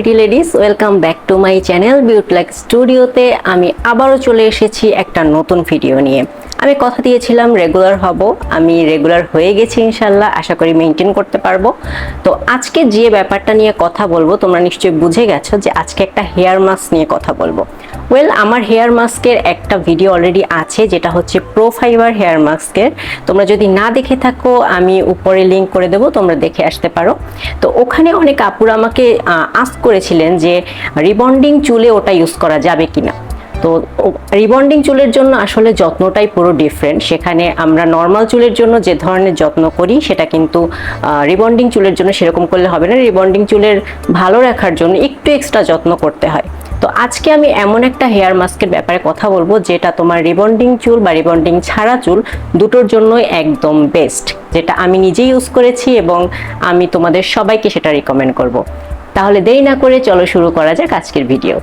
Pretty ladies, welcome back to my channel BeautLux স্টুডিওতে। আমি আবারও চলে এসেছি একটা নতুন ভিডিও নিয়ে। আমি কথা দিয়েছিলাম রেগুলার হব, আমি রেগুলার হয়ে গেছি ইনশাল্লাহ, আশা করি মেনটেন করতে পারবো। তো আজকে যে ব্যাপারটা নিয়ে কথা বলবো তোমরা নিশ্চয়ই বুঝে গেছো যে আজকে একটা হেয়ার মাস্ক নিয়ে কথা বলবো। আমার হেয়ার মাস্কের একটা ভিডিও অলরেডি আছে, যেটা হচ্ছে প্রো ফাইবার হেয়ার মাস্কের। তোমরা যদি না দেখে থাকো আমি উপরে লিংক করে দেবো, তোমরা দেখে আসতে পারো। তো ওখানে অনেক আপুরা আমাকে আস্ক করেছিলেন যে রিবন্ডিং চুলে ওটা ইউজ করা যাবে কিনা। তো রিবন্ডিং চুলের জন্য আসলে যত্নটাই পুরো ডিফারেন্ট। সেখানে আমরা নর্মাল চুলের জন্য যে ধরনের যত্ন করি সেটা কিন্তু রিবন্ডিং চুলের জন্য সেরকম করলে হবে না। রিবন্ডিং চুলের ভালো রাখার জন্য একটু এক্সট্রা যত্ন করতে হয়। তো আজকে আমি এমন একটা হেয়ার মাস্কের ব্যাপারে কথা বলবো যেটা তোমার রিবন্ডিং চুল বা রিবন্ডিং ছাড়া চুল দুটোর জন্যই একদম বেস্ট, যেটা আমি নিজেই ইউজ করেছি এবং আমি তোমাদের সবাইকে সেটা রিকমেন্ড করব। তাহলে দেরি না করে চলো শুরু করা যাক আজকের ভিডিও।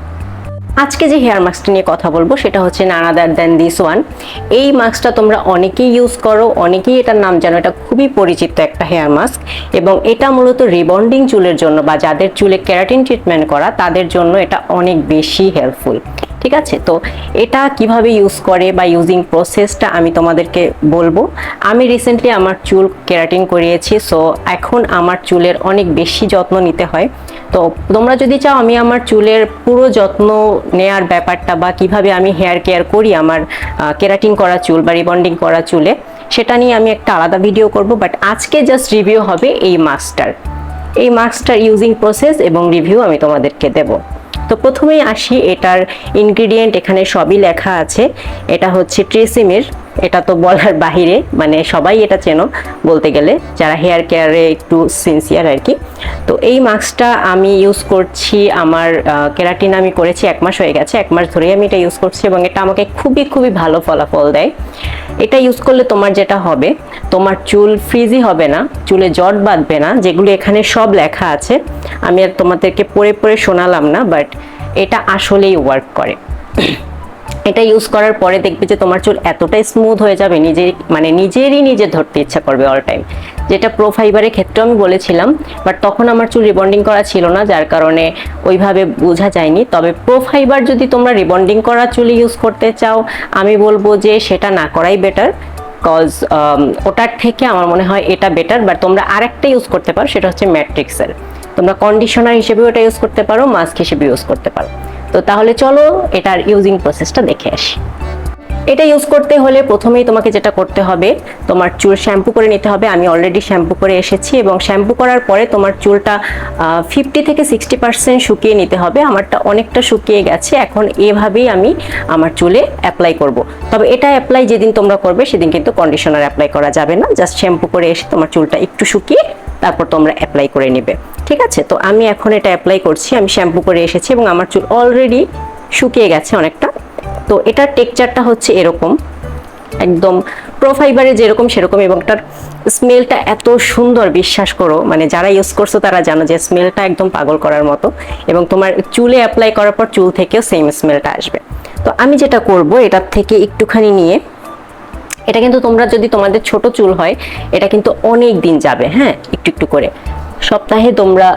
আজকে যে হেয়ার মাস্কটা নিয়ে কথা বলবো সেটা হচ্ছে নান আদার দ্যান দিস ওয়ান। এই মাস্কটা তোমরা অনেকেই ইউজ করো, অনেকেই এটার নাম জানো, এটা খুবই পরিচিত একটা হেয়ার মাস্ক এবং এটা মূলত রিবন্ডিং চুলের জন্য বা যাদের চুলে কেরাটিন ট্রিটমেন্ট করা তাদের জন্য এটা অনেক বেশি হেল্পফুল। ঠিক আছে, তো এটা কিভাবে ইউজ করে বা ইউজিং প্রসেসটা আমি তোমাদেরকে বলবো। আমি রিসেন্টলি আমার চুল কেরাটিন করিয়েছি, সো এখন আমার চুলের অনেক বেশি যত্ন নিতে হয়। তো তোমরা যদি চাও আমি আমার চুলের পুরো যত্ন নেয়ার ব্যাপারটা বা কিভাবে আমি হেয়ার কেয়ার করি আমার কেরাটিন করা চুল বা রিবন্ডিং করা চুলে, সেটা নিয়ে আমি একটা আলাদা ভিডিও করব। বাট আজকে জাস্ট রিভিউ হবে এই মাস্কটার ইউজিং প্রসেস এবং রিভিউ আমি তোমাদেরকে দেব। তো প্রথমেই আসি, এটার ইনগ্রিডিয়েন্ট এখানে সবই লেখা আছে। এটা হচ্ছে ট্রেসেমের, এটা তো বলার বাহিরে, মানে সবাই এটা চেনো বলতে গেলে যারা হেয়ার কেয়ারে একটু সিনসিয়ার আর কি। তো এই মাস্কটা আমি ইউজ করছি, আমার কেরাটিন আমি করেছি 1 মাস হয়ে গেছে, 1 মাস ধরেই আমি এটা ইউজ করছি এবং এটা আমাকে খুবই খুবই ভালো ফলাফল দেয়। এটা ইউজ করলে তোমার যেটা হবে, তোমার চুল ফ্রিজি হবে না, চুলে জট বাঁধবে না, যেগুলো এখানে সব লেখা আছে। আমি আর তোমাদেরকে পড়ে পড়ে শোনালাম না, বাট এটা আসলেই ওয়ার্ক করে। এটা ইউজ করার পরে দেখবে যে তোমার চুল এতটাই স্মুথ হয়ে যাবে, নিজে ধরতে ইচ্ছা করবে অল টাইম। যেটা প্রো ফাইবারের ক্ষেত্রে আমি বলেছিলাম, বাট তখন আমার চুল রিবন্ডিং করা ছিল না, যার কারণে ওইভাবে বোঝা যায়নি। তবে প্রো ফাইবার যদি তোমরা রিবন্ডিং করা চুল ইউজ করতে চাও, আমি বলবো যে সেটা না করাই বেটার, কজ ওটার থেকে আমার মনে হয় এটা বেটার। বাট তোমরা আরেকটা ইউজ করতে পারো, সেটা হচ্ছে ম্যাট্রিক্সের। তোমরা কন্ডিশনার হিসেবেও এটা ইউজ করতে পারো, মাস্ক হিসেবে ইউজ করতে পারো। তো তাহলে চলো এটার ইউজিং প্রসেসটা দেখে আসি। এটা ইউজ করতে হলে প্রথমেই তোমাকে যেটা করতে হবে, তোমার চুল শ্যাম্পু করে নিতে হবে। আমি অলরেডি শ্যাম্পু করে এসেছি এবং শ্যাম্পু করার পরে তোমার চুলটা 50 থেকে 60% শুকিয়ে নিতে হবে। আমারটা অনেকটা শুকিয়ে গেছে, এখন এভাবেই আমি আমার চুলে অ্যাপ্লাই করব। তবে এটা অ্যাপ্লাই যেদিন তোমরা করবে সেদিন কিন্তু কন্ডিশনার অ্যাপ্লাই করা যাবে না, জাস্ট শ্যাম্পু করে এসে তোমার চুলটা একটু শুকিয়ে তারপর তোমরা অ্যাপ্লাই করে নিবে। ঠিক আছে, তো আমি এখন এটা অ্যাপ্লাই করছি। আমি শ্যাম্পু করে এসেছি এবং আমার চুল অলরেডি শুকিয়ে গেছে অনেকটা। তো এটার টেক্সচারটা হচ্ছে এরকম, একদম প্রো ফাইবারে যেরকম সেরকম, এবং এটার স্মেলটা এত সুন্দর, বিশ্বাস করো, মানে যারা ইউজ করছো তারা জানো যে স্মেলটা একদম পাগল করার মতো এবং তোমার চুলে অ্যাপ্লাই করার পর চুল থেকেও সেম স্মেলটা আসবে। তো আমি যেটা করব, এটার থেকে একটুখানি নিয়ে, এটা কিন্তু তোমরা যদি তোমাদের ছোট চুল হয় এটা কিন্তু অনেক দিন যাবে। হ্যাঁ, একটু একটু করে সপ্তাহে তোমরা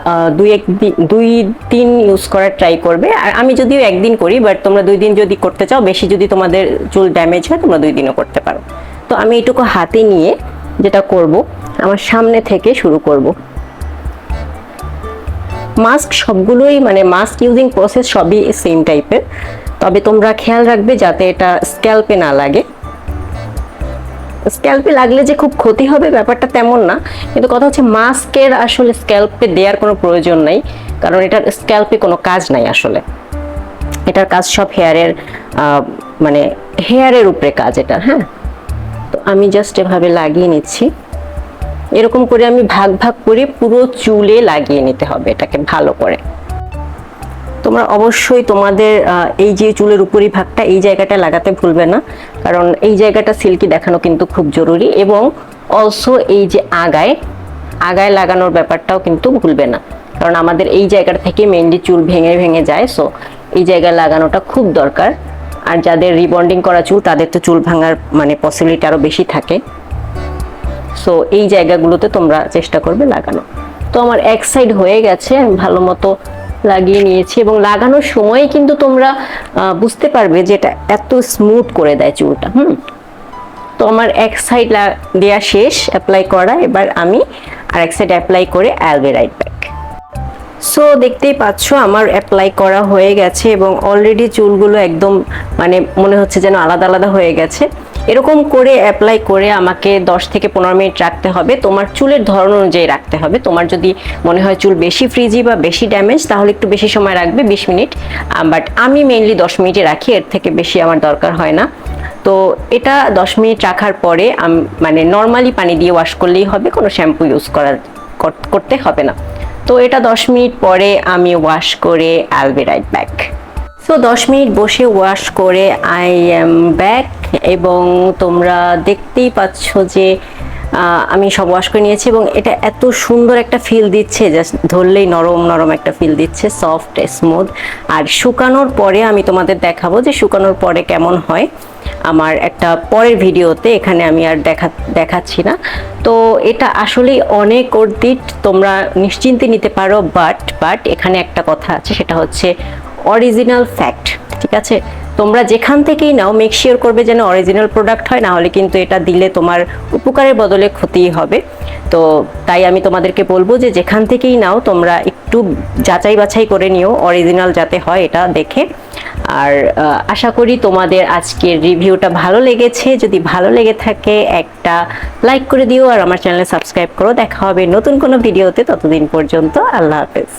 2-3 ইউজ করার ট্রাই করবে। আর আমি যদিও একদিন করি, বাট তোমরা 2 দিন যদি করতে চাও, বেশি যদি তোমাদের চুল ড্যামেজ হয় তোমরা 2 দিনও করতে পারো। তো আমি এটুকু হাতে নিয়ে যেটা করব, আমার সামনে থেকে শুরু করব। মাস্ক সবগুলোই, মানে মাস্ক ইউজিং প্রসেস সবই সেম টাইপের, তবে তোমরা খেয়াল রাখবে যাতে এটা স্ক্যাল্পে না লাগে। স্ক্যাল্পে লাগলে যে খুব ক্ষতি হবে ব্যাপারটা তেমন না, কিন্তু কথা হচ্ছে মাস্কের আসলে স্ক্যাল্পে দেওয়ার কোনো প্রয়োজন নাই, কারণ এটার স্ক্যাল্পে কোনো কাজ নাই। আসলে এটার কাজ সব হেয়ারের উপরে কাজ এটা। হ্যাঁ, তো আমি জাস্ট এভাবে লাগিয়ে নিচ্ছি। এরকম করে আমি ভাগ ভাগ করে পুরো চুলে লাগিয়ে নিতে হবে এটাকে ভালো করে। তোমরা অবশ্যই তোমাদের এই যে চুলের উপরি ভাগটা, এই জায়গাটা লাগাতে ভুলবে না, কারণ এই জায়গাটা সিল্কি দেখানো কিন্তু খুব জরুরি। এবং অলসো এই যে আগায় লাগানোর ব্যাপারটাও কিন্তু ভুলবে না, কারণ আমাদের এই জায়গাটা থেকে মেইনলি চুল ভেঙে ভেঙে যায়, সো এই জায়গায় লাগানোটা খুব দরকার। আর যাদের রিবন্ডিং করা চুল তাদের তো চুল ভাঙার পসিবিলিটি আরো বেশি থাকে, সো এই জায়গাগুলোতে তোমরা চেষ্টা করবে লাগানো। তো আমার এক সাইড হয়ে গেছে, ভালো মতো লাগিয়ে নিয়েছি এবং লাগানোর সময় কিন্তু তোমরা বুঝতে পারবে যে এটা এত স্মুথ করে দেয় চুলটা। তো আমার এক সাইড দেওয়া শেষ অ্যাপ্লাই করা, এবার আমি আরেক সাইড অ্যাপ্লাই করে আইল বি রাইট ব্যাক। সো দেখতেই পাচ্ছ আমার অ্যাপ্লাই করা হয়ে গেছে এবং অলরেডি চুলগুলো একদম মানে মনে হচ্ছে যেন আলাদা আলাদা হয়ে গেছে। এরকম করে অ্যাপ্লাই করে আমাকে 10 থেকে 15 মিনিট রাখতে হবে। তোমার চুলের ধরন অনুযায়ী রাখতে হবে। তোমার যদি মনে হয় চুল বেশি ফ্রিজি বা বেশি ড্যামেজ তাহলে একটু বেশি সময় রাখবে, 20 মিনিট। বাট আমি মেইনলি 10 মিনিটে রাখি, এর থেকে বেশি আমার দরকার হয় না। তো এটা 10 মিনিট রাখার পরে মানে নর্মালি পানি দিয়ে ওয়াশ করলেই হবে, কোনো শ্যাম্পু ইউজ করতে হবে না। তো এটা 10 মিনিট পরে আমি ওয়াশ করে আইল B right back. So 10 minute বসে ওয়াশ করে আই এম ব্যাক এবং তোমরা দেখতেই পাচ্ছ যে আমি সব ওয়াশ করে নিয়েছি এবং এটা এত সুন্দর একটা ফিল দিচ্ছে, জাস্ট ধরলেই নরম নরম একটা ফিল দিচ্ছে, সফট স্মুথ। আর শুকানোর পরে আমি তোমাদের দেখাবো যে শুকানোর পরে কেমন হয় আমার একটা পরের ভিডিওতে, এখানে আমি আর দেখাচ্ছি না। তো এটা আসলে অনেক worth it, তোমরা নিশ্চিন্তে নিতে পারো। বাট এখানে একটা কথা আছে, সেটা হচ্ছে অরিজিনাল ফ্যাক্ট, ঠিক আছে? তোমরা যেখান থেকেই নাও মেক শিওর করবে যেন অরিজিনাল প্রোডাক্ট হয়, না হলে কিন্তু এটা দিলে তোমার উপকারের বদলে ক্ষতিই হবে। তো তাই আমি তোমাদেরকে বলবো যে যেখান থেকেই নাও তোমরা একটু যাচাই বাছাই করে নিও, অরিজিনাল যাতে হয় এটা দেখে। আর আশা করি তোমাদের আজকের রিভিউটা ভালো লেগেছে। যদি ভালো লেগে থাকে একটা লাইক করে দিও আর আমার চ্যানেলে সাবস্ক্রাইব করো। দেখা হবে নতুন কোনো ভিডিওতে, ততদিন পর্যন্ত আল্লাহ হাফেজ।